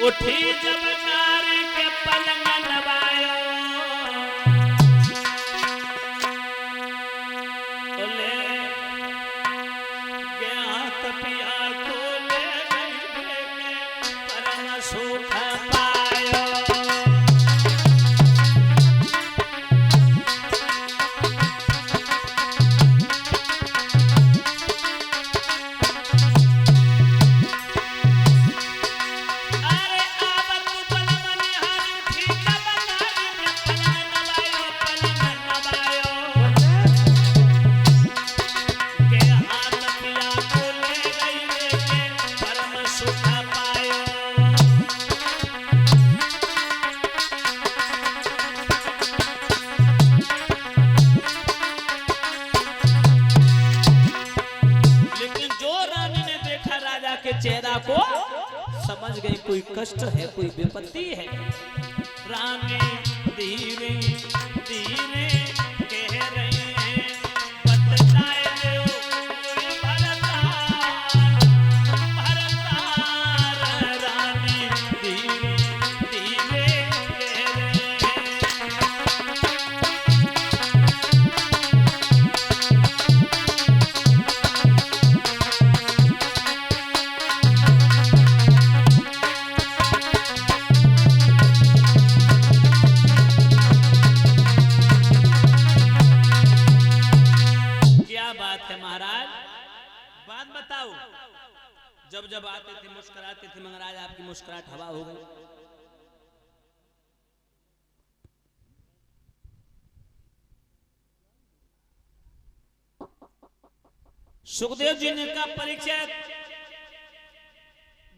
उठी जब नारी के पलंग नवायो तो ले गया तपिया को ले गई परम सुख पायो। चेहरा को समझ गई कोई कष्ट है, कोई विपत्ति है। रानी धीरे धीरे कह रही है बतलाए दो भरतार भरतार। रानी धीरे धीरे कह रही महाराज बात बताओ। जब जब आते थे मुस्कुराते थे मगर आज आपकी मुस्कुराहट हवा हो गई। सुखदेव जी ने कहा परिचय।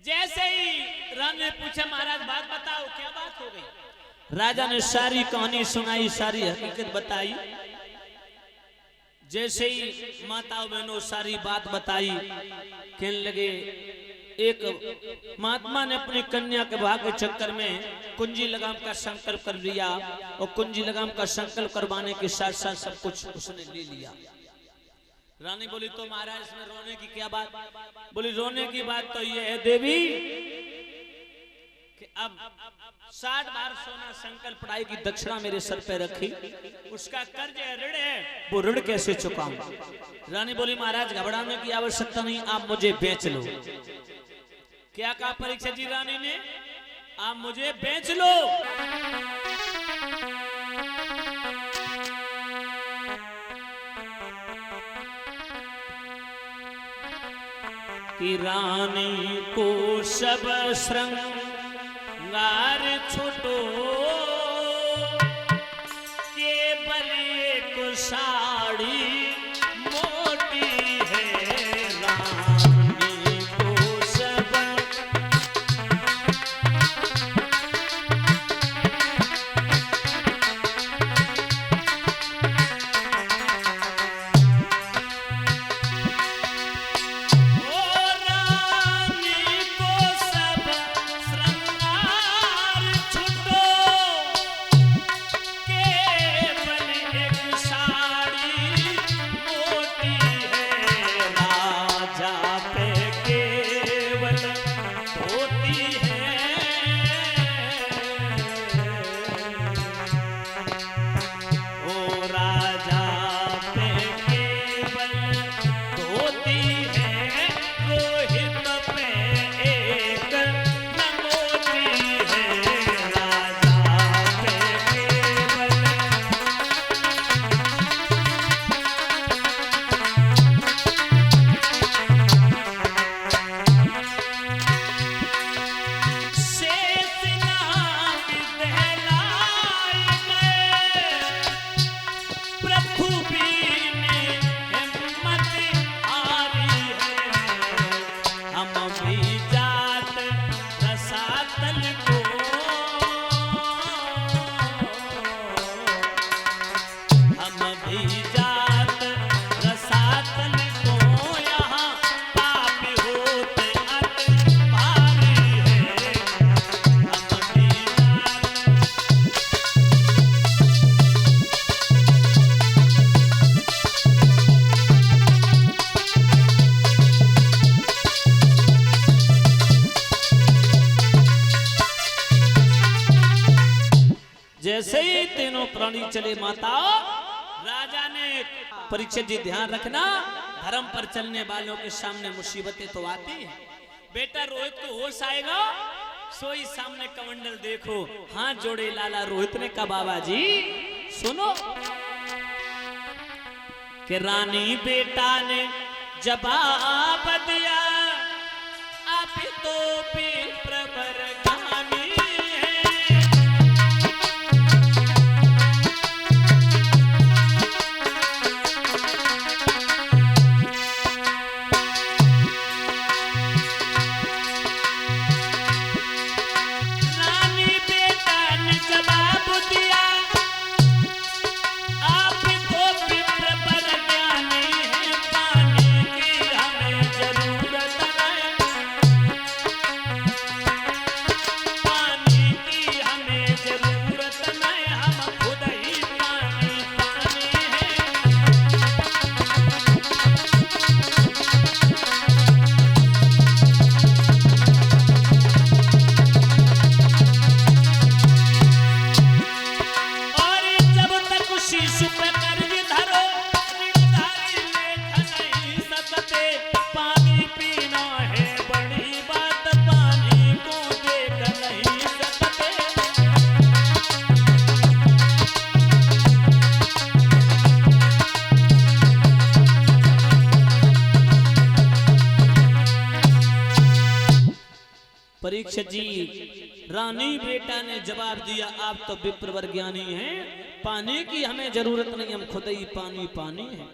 जैसे ही राम ने पूछा महाराज बात बताओ क्या बात हो गई। राजा ने सारी कहानी सुनाई, सारी हकीकत बताई। जैसे ही माताओं बहनों सारी बात बताई, कहने लगे एक महात्मा ने अपनी कन्या के विवाह के चक्कर में कुंजी लगाम का संकल्प कर लिया और कुंजी लगाम का संकल्प करवाने के साथ साथ सब कुछ उसने ले लिया। रानी बोली तो महाराज इसमें रोने की क्या बात। बोली रोने की बात तो ये है देवी कि अब 60 बार सोना संकल्प पढ़ाई की दक्षिणा मेरे सर पे रखी, उसका कर्ज है, ऋण है, वो ऋण कैसे चुकाऊं। रानी बोली महाराज घबराने की आवश्यकता नहीं, आप मुझे बेच लो। क्या कहा परीक्षा जी रानी ने, आप मुझे बेच लो। कि रानी को सब श्रृंगार छुटो केवल एक साड़ी मोटी है। रानी को सब जैसे ही तीनों प्राणी चले माता, राजा ने, परीक्षित जी ध्यान रखना, धर्म पर चलने वालों के सामने मुसीबतें तो आती हैं। बेटा रोहित को होश आएगा, सोई सामने कमंडल देखो, हाथ जोड़े लाला रोहित ने कहा बाबा जी सुनो कि रानी बेटा ने जवाब दिया, आप तो प्रवर ज्ञानी है। रानी बेटा ने जवाब दिया, आप तो प्रवर ज्ञानी है, पानी की हमें जरूरत है, पानी की हमें जरूरत नहीं, हम खुद ही पानी पानी है। और जब तक शिशु पे कर्ज धरो, ऋणधारी लेख नहीं सकते, पानी पीना है बड़ी बात, पानी को देख नहीं सकते। परीक्षित जी, रानी बेटा ने जवाब दिया, आप तो विप्रवर ज्ञानी हैं, पानी की हमें जरूरत नहीं, हम खुद ही पानी पानी है।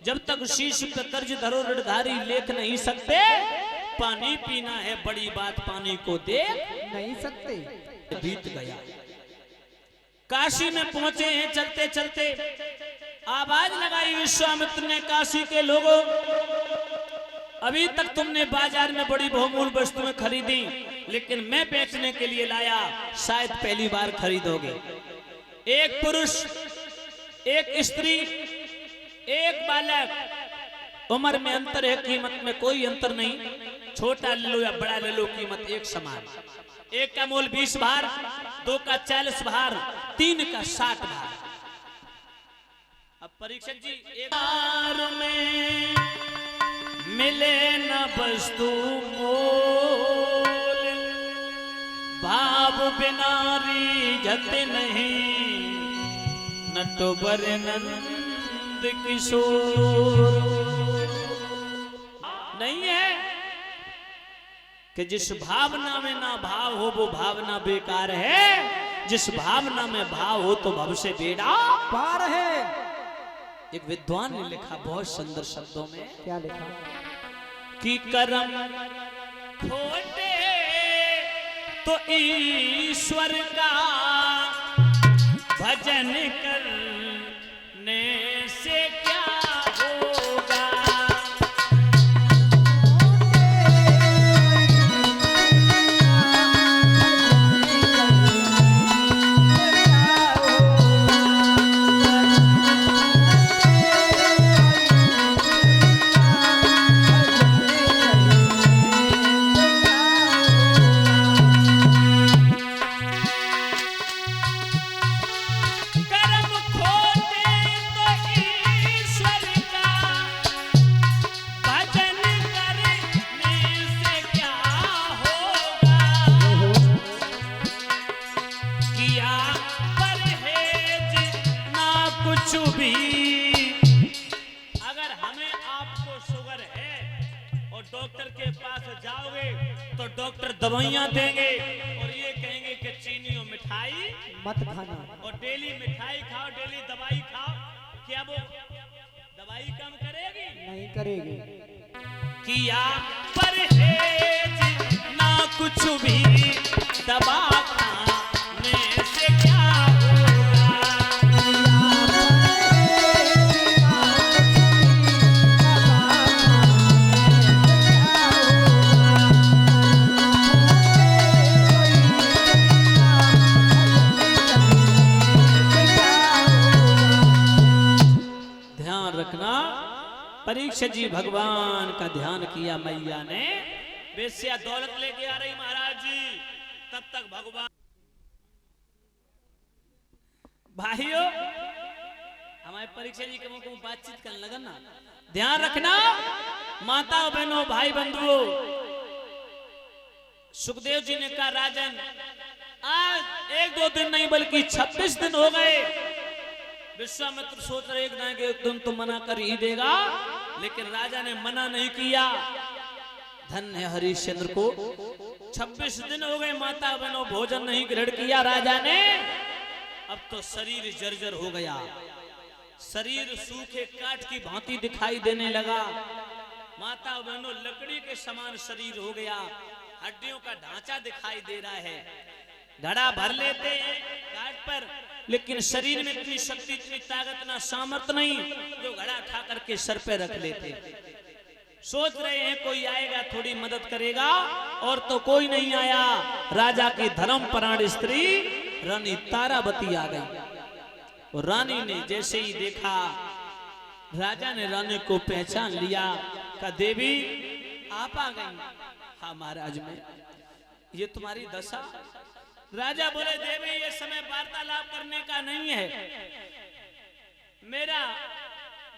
जब तक शीश पे कर्ज धरो, ऋणधारी लेख नहीं सकते, पानी पीना है बड़ी बात, पानी को देख नहीं सकते। बीत गया। काशी में पहुंचे हैं, चलते चलते आवाज लगाई विश्वामित्र ने, काशी के लोगों, अभी तक तुमने बाजार में बड़ी बहुमूल्य वस्तुएं खरीदी, लेकिन मैं बेचने के लिए लाया, शायद पहली बार खरीदोगे। एक पुरुष, एक स्त्री, एक बालक, उम्र में अंतर है, कीमत में कोई अंतर नहीं, छोटा ले लो या बड़ा ले लो, कीमत एक समान। एक का मोल 20 भार, दो का 40 भार, तीन का 60 भार। अब परीक्षक जी, एक बार में मिले न वस्तु मोल, भाव बिना रीझत नहीं, नटवर नंद किशोर। नहीं है कि जिस भावना में ना भाव हो वो भावना बेकार है, जिस भावना में भाव हो तो भव से बेड़ा पार है। एक विद्वान ने लिखा बहुत सुंदर शब्दों में, क्या लिखा? कि कर्म खोटे तो ईश्वर का भजन करने से क्या होगा। डॉक्टर के पास जाओगे तो डॉक्टर दवाइयां देंगे और ये कहेंगे कि चीनी और मिठाई मत खाना, और डेली मिठाई खाओ, डेली दवाई खाओ। क्या वो दवाई कम करेगी? नहीं करेगी। किया परहेज ना कुछ भी, दवा खाने से क्या परीक्षित जी भगवान का ध्यान किया, मैया ने वेश्या दौलत लेके आ रही महाराज जी, तब तक भगवान भाइयों हमारे परीक्षा जी के को बातचीत करने लगा ना, ध्यान रखना माता बहनों भाई बंधुओं। सुखदेव जी ने कहा राजन आज 1-2 दिन नहीं बल्कि 26 दिन हो गए। विश्वामित्र सोच रहे कि एक दिन तो मना कर ही देगा, लेकिन राजा ने मना नहीं किया। धन्य हरिश्चंद्र को 26 दिन हो गए माता बहनों भोजन नहीं ग्रहण किया राजा ने। अब तो शरीर जर्जर हो गया, शरीर सूखे काठ की भांति दिखाई देने लगा। माता बहनों लकड़ी के समान शरीर हो गया, हड्डियों का ढांचा दिखाई दे रहा है। घड़ा भर लेते हैं घाट पर, लेकिन शरीर में इतनी शक्ति इतनी ताकत ना सामर्थ्य नहीं जो घड़ा उठा करके सर पे रख लेते। सोच रहे हैं कोई आएगा थोड़ी मदद करेगा, और तो कोई नहीं आया। राजा की धर्मपरायण स्त्री रानी तारावती आ गई। और रानी ने जैसे ही देखा, राजा ने रानी को पहचान लिया। कहा देवी आप आ गई। हाँ महाराज में ये तुम्हारी दशा। राजा बोले देवी ये समय वार्तालाप करने का नहीं है, मेरा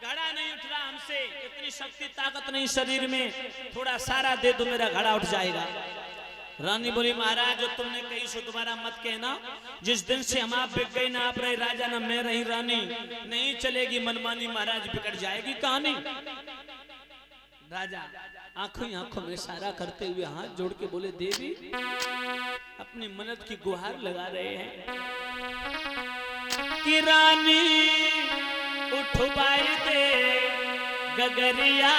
घड़ा नहीं उठ रहा हमसे, इतनी शक्ति ताकत नहीं शरीर में, थोड़ा सारा दे दो मेरा घड़ा उठ जाएगा। रानी बोली महाराज जो तुमने कही सो दोबारा मत कहना। जिस दिन से हम आप बिक गए ना आप रहे राजा ना मैं रही रानी, नहीं चलेगी मनमानी महाराज, बिगड़ जाएगी कहानी। राजा आंखों ही आंखों में इशारा करते हुए हाथ जोड़ के बोले देवी अपनी मन्नत की गुहार लगा रहे हैं कि रानी उठवाई दे गगरिया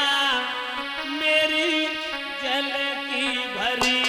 मेरी जल की भरी।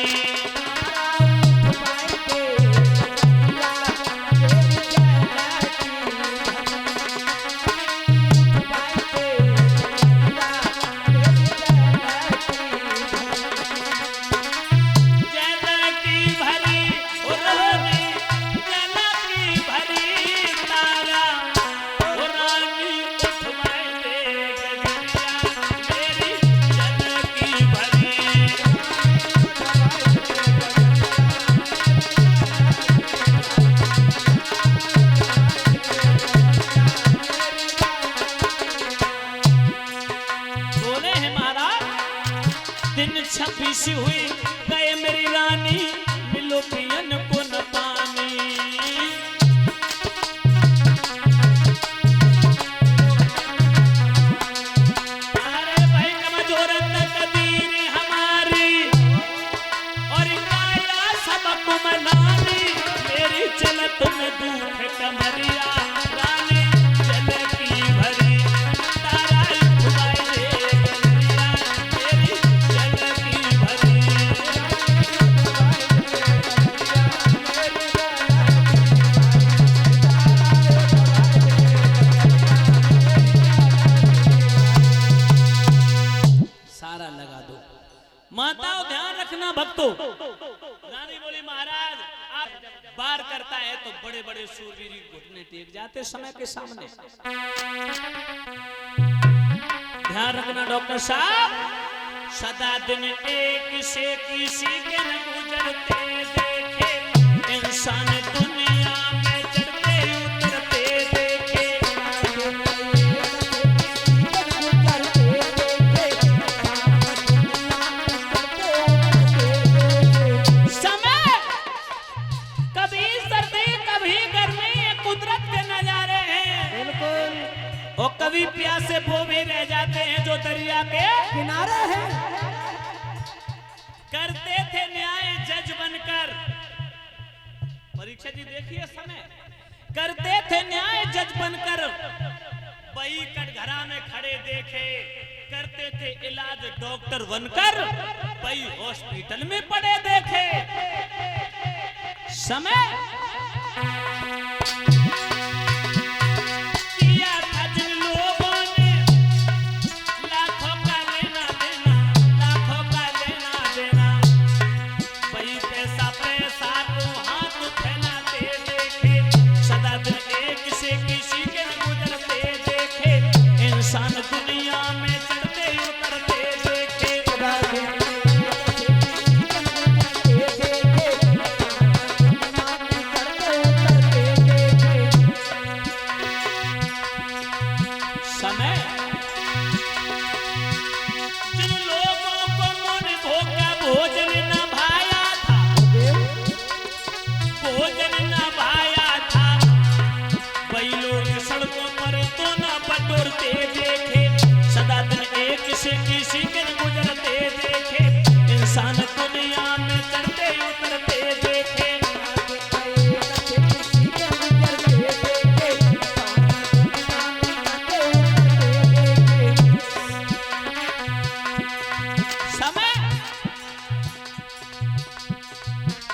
हुई गए मेरी रानी मिलो पियन को न पानी। अरे भाई कमजोर तकदीर हमारी और काया सबक मनानी, मेरी चलत में दुख कमरिया रानी जल की भरी। तारा उठवाई दे गगरिया मेरी जल की भरी। सारा लगा दो माताओं, ध्यान रखना भक्तों। रानी बोली महाराज आप बार करता है तो बड़े बड़े सूरवीर घुटने टेक जाते समय के सामने। ध्यान रखना डॉक्टर साहब, सदा दिन एक से किसी के न गुजरते देखे, इंसान दुनिया में चढ़ते उतरते देखे। समय कभी सर्दी कभी गर्मी, ये कुदरत के नजारे हैं। बिल्कुल और कभी प्यासे वो भी रह जाते हैं जो दरिया के किनारे है। करते थे न्याय जज बनकर। परीक्षा जी देखिए समय करते थे न्याय जज बनकर, वही कटघरा में खड़े देखे। करते थे इलाज डॉक्टर बनकर, वही हॉस्पिटल में पड़े देखे। समय किया था जिन लोगों ने लाखों का लेना देना, लाखों का लेना देना, वही पैसा पैसा को हाथ फैलाते देखे। सदा दिन एक से किसी के न गुजरते देखे, इंसान दुनिया में चढ़ते उतरते देखे।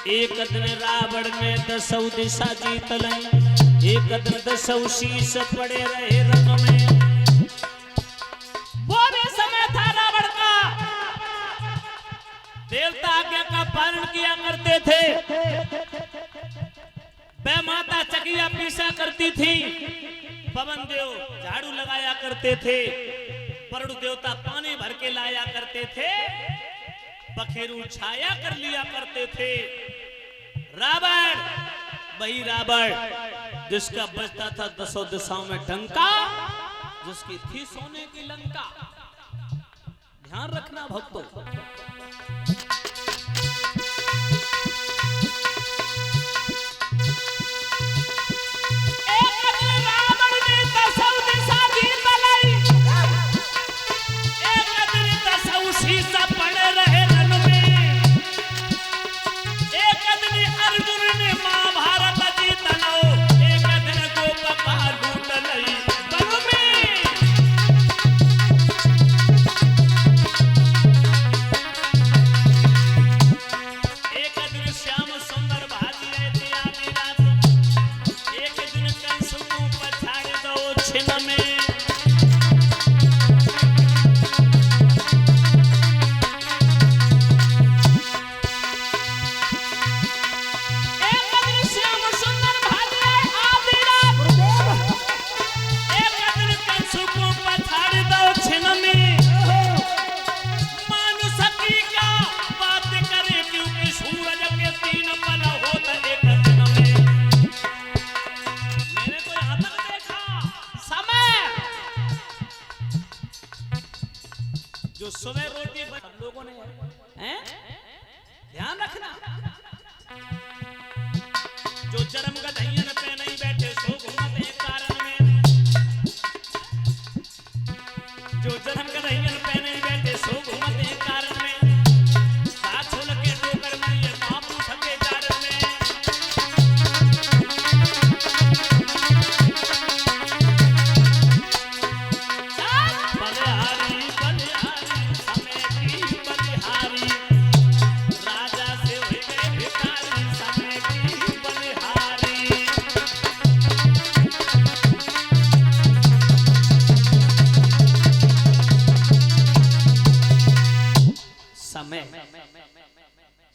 एक दिन रावण में दसौ दिशा जीत लई, एक दिन दसौ शीश पड़े रहे रन में। वो भी समय था रावण का, देवता आज्ञा का पालन किया करते थे। वह माता चकिया पीसा करती थी, पवन देव झाड़ू लगाया करते थे, वरुण देवता पानी भर के लाया करते थे, बखेरू छाया कर लिया करते थे। रावण, वही रावण जिसका बजता था दसों दिशाओं में डंका, जिसकी थी सोने की लंका। ध्यान रखना भक्तों, जो सुबह रोटी लोगों ने हैं, ध्यान रखना, जो जन्म का धैयन पे नहीं बैठे सो घूमते कारण में, जो जन्म का धैयन पे नहीं बैठे सो घूमते कारण में, साथ छोड़ के डोकर में ये मामू सके कारण में।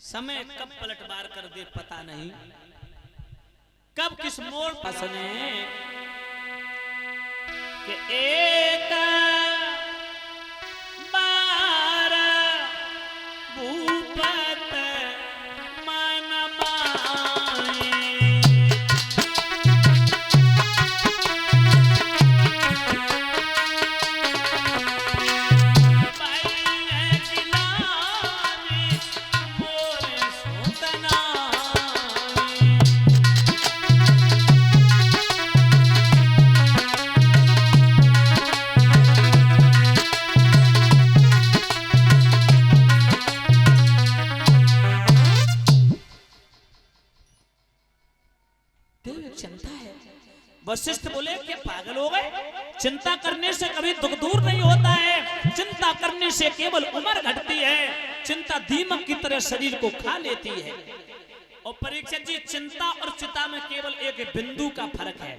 समय कब पलटवार कर दे पता नहीं, कब किस मोड़ फंसने कि एक बार भूपत मन माए। चिंता है। वशिष्ठ बोले कि पागल हो गए, चिंता करने से कभी दुख दूर नहीं होता है, चिंता करने से केवल उम्र घटती है, चिंता दीमक की तरह शरीर को खा लेती है। और परीक्षक जी, चिंता और चिता में केवल एक बिंदु का फर्क है,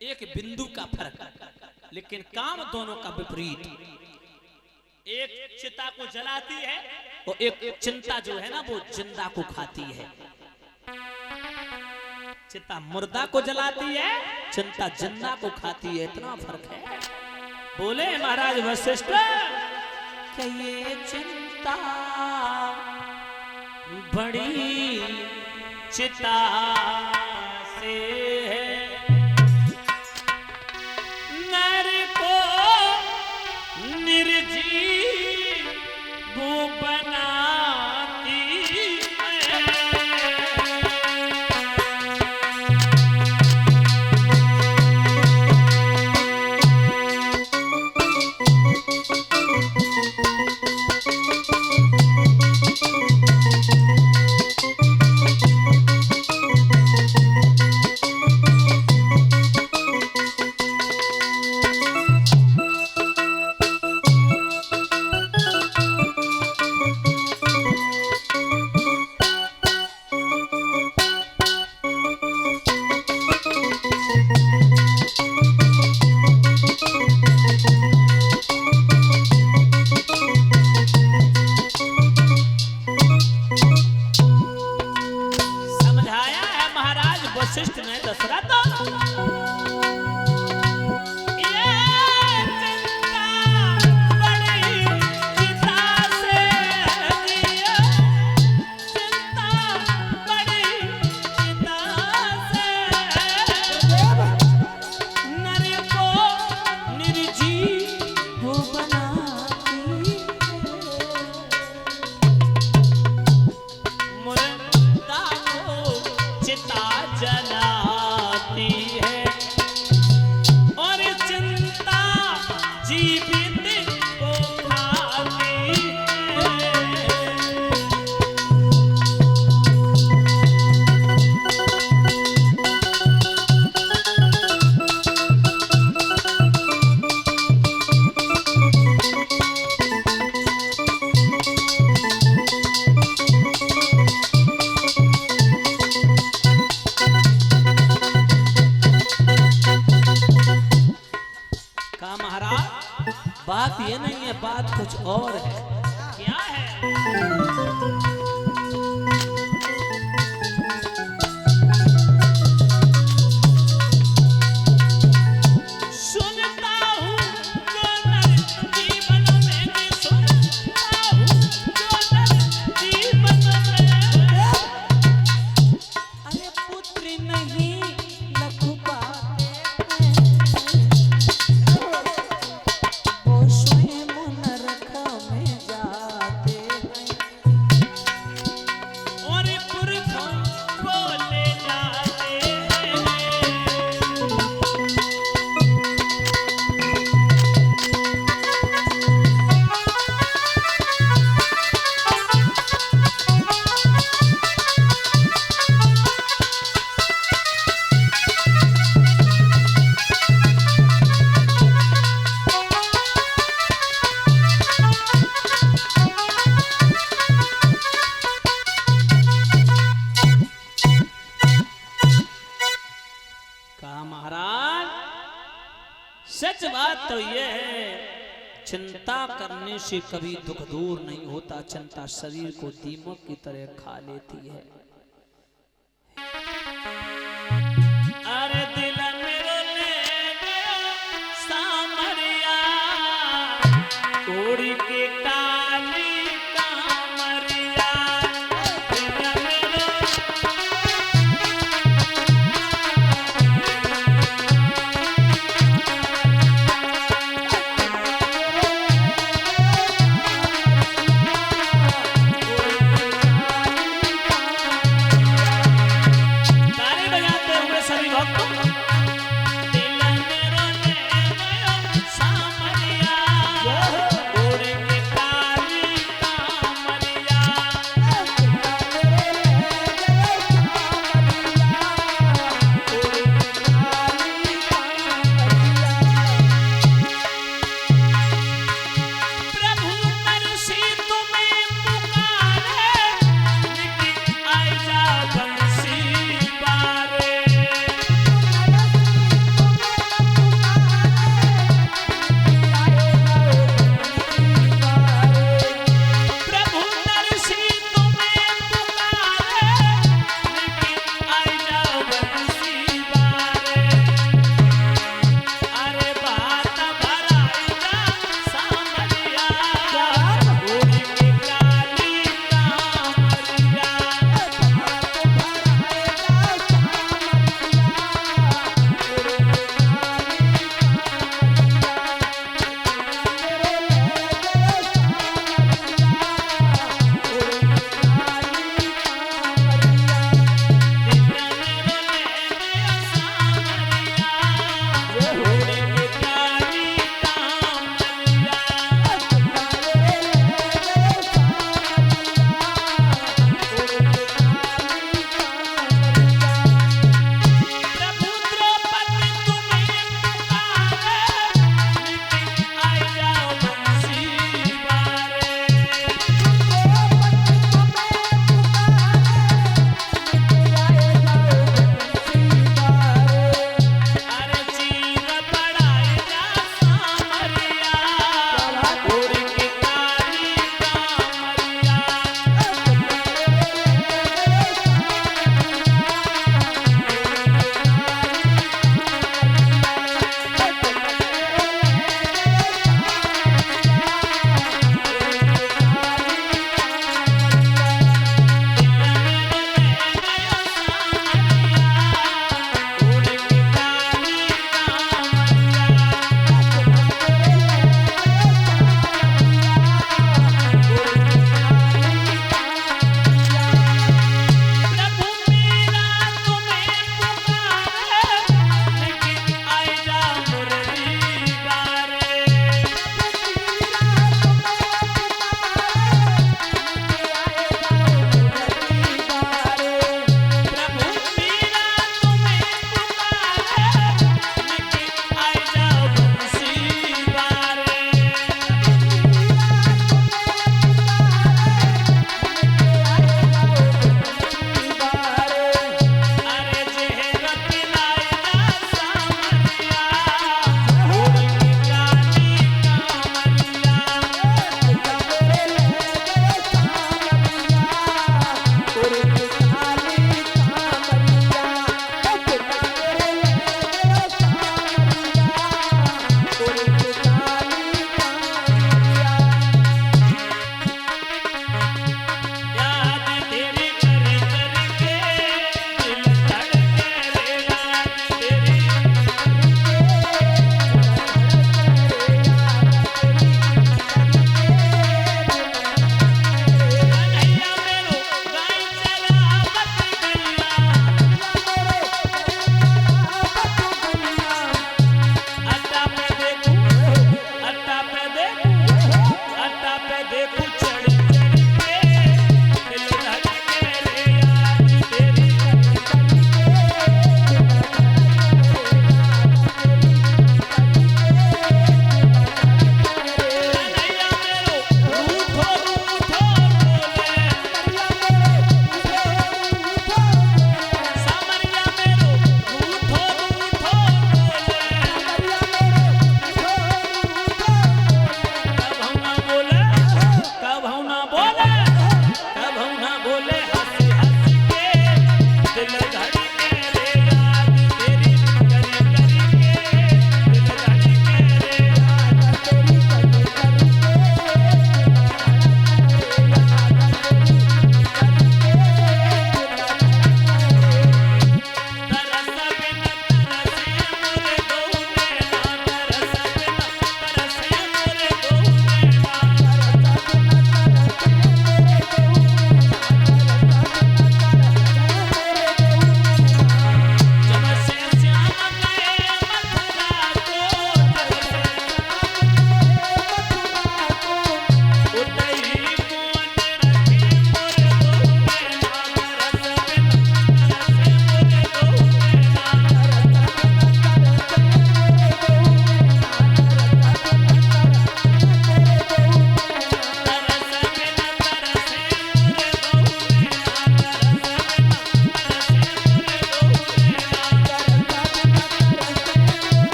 एक बिंदु का फर्क, लेकिन काम दोनों का विपरीत। एक चिता को जलाती है और एक चिंता जो है ना वो जिंदा को खाती है। चिता मुर्दा को जलाती है, चिंता जिंदा को खाती है, इतना फर्क है। बोले महाराज वशिष्ठ कि ये चिंता बड़ी चिता से है, नर को निर्जीव बनाती है। ये नहीं है, बात कुछ और है। क्या है? सुनता हूँ जो नर जीवन में, सुनता हूँ जो नर जीवन में, अरे पुत्र नहीं लख पाते हैं, वो स्वयं नरक में जाते हैं और पुरखों को ले जाते हैं। कहा महाराज, सच बात तो यह है, चिंता करने से कभी दुख दूर नहीं होता। चिंता शरीर को दीमक की तरह खा लेती है। अरे दिल